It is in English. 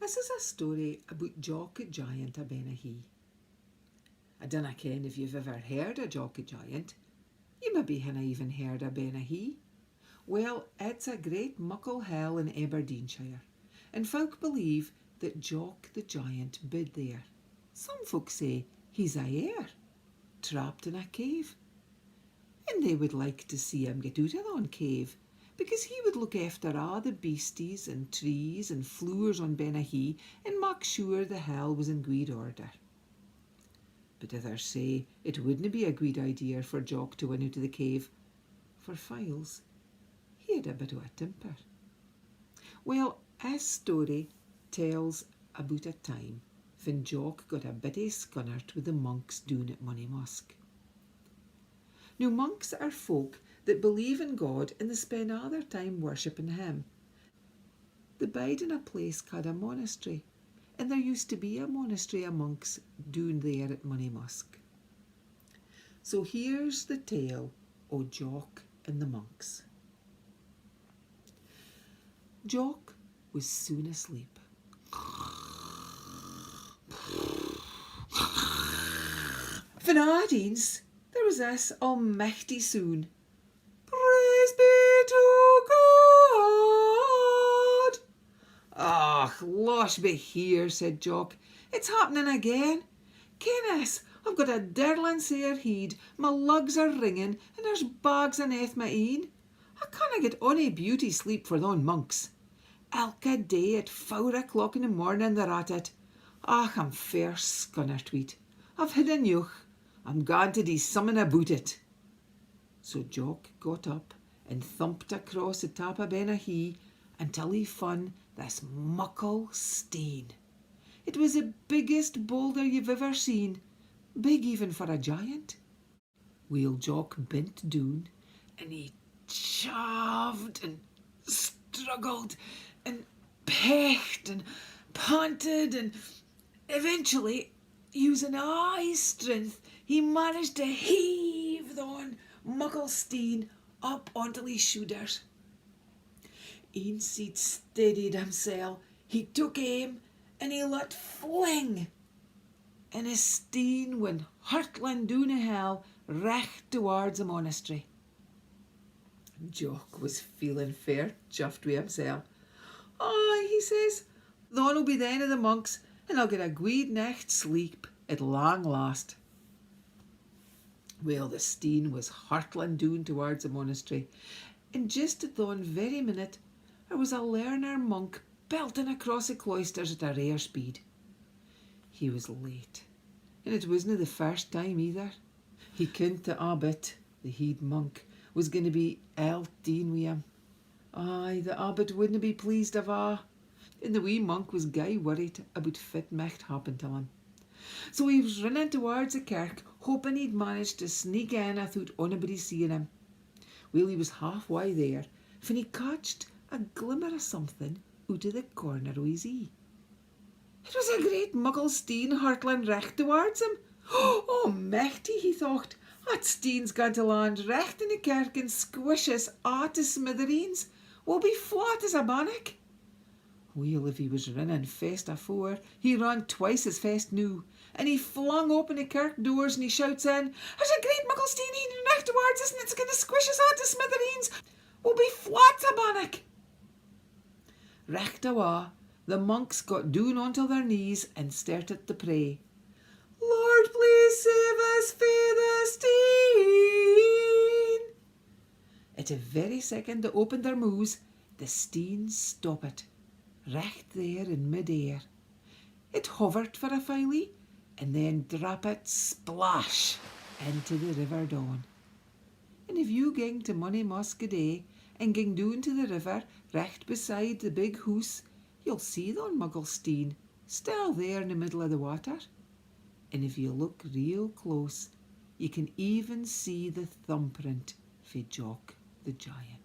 This is a story about Jock the Giant of Bennachie. I dinna ken if you've ever heard of Jock the Giant. You maybe hinna even heard of Bennachie. Well, it's a great muckle hill in Aberdeenshire, and folk believe that Jock the Giant bid there. Some folk say he's a heir, trapped in a cave, and they would like to see him get out of that cave, because he would look after all the beasties and trees and flowers on Bennachie and make sure the hill was in good order. But others say it wouldn't be a good idea for Jock to win out of the cave, for Files, he had a bit of a temper. Well, this story tells about a time when Jock got a bit scunnert with the monks down at Monymusk. Now, monks are folk that believe in God and they spend all their time worshipping him. They bide in a place called a monastery, and there used to be a monastery of monks down there at Monymusk. So here's the tale of Jock and the monks. Jock was soon asleep. Van Ardens, there was this almighty soon. Praise be to God. Ah, losh be here, said Jock. It's happening again. Kennis, I've got a dirling sair heed, my lugs are ringing, and there's bags aneath my een. I canna get ony beauty sleep for thon monks. Ilka day at 4 o'clock in the morning they're at it. Ach, I'm fair scunnert weet. I've hid a newch. I'm going to do something about it. So Jock got up and thumped across the top of Bennachie until he found this muckle steen. It was the biggest boulder you've ever seen, big even for a giant. Well, Jock bent down and he shoved and struggled and pecked and panted, and eventually, using all his strength, he managed to heave the muckle steen up onto his shoulders. Ance he'd steadied himself, he took aim and he let fling, and his steen went hurtling down a hill recht towards the monastery. Jock was feeling fair chuffed with himself. Aye, he says, thon'll be the end of the monks, and I'll get a good nicht's sleep at long last. Well, the steen was hurtling down towards the monastery, and just at that very minute there was a learner monk belting across the cloisters at a rare speed. He was late, and it wasn't the first time either. He kent the abbot, the head monk, was going to be dean with him. Aye, the abbot wouldn't be pleased of a', and the wee monk was gey worried about fit micht happen to him. So he was running towards the kirk, hoping he'd managed to sneak in without anybody seeing him. Well, he was halfway there when he catched a glimmer of something out of the corner of his eye. It was a great muckle steen hurtling recht towards him. Oh, mighty, he thought, that steen's going to land recht in the kirk and squish us all to smithereens. We'll be flat as a bannock. Well, if he was running fast afore, he ran twice as fast now, and he flung open the kirk doors and he shouts in, there's a great muckle steen heading recht towards us and it's going to squish us all to smithereens. We'll be flat as a bannock. Recht awa, the monks got down onto their knees and started to pray. Lord, please save us fae the steen. At the very second they opened their mouths, the steen stopped, recht there in mid-air. It hovered for a while, and then dropped splash into the river Don. And if you ging to Monymusk a day and ging down to the river recht beside the big house, you'll see the muckle steen still there in the middle of the water. And if you look real close, you can even see the thumbprint for Jock the Giant.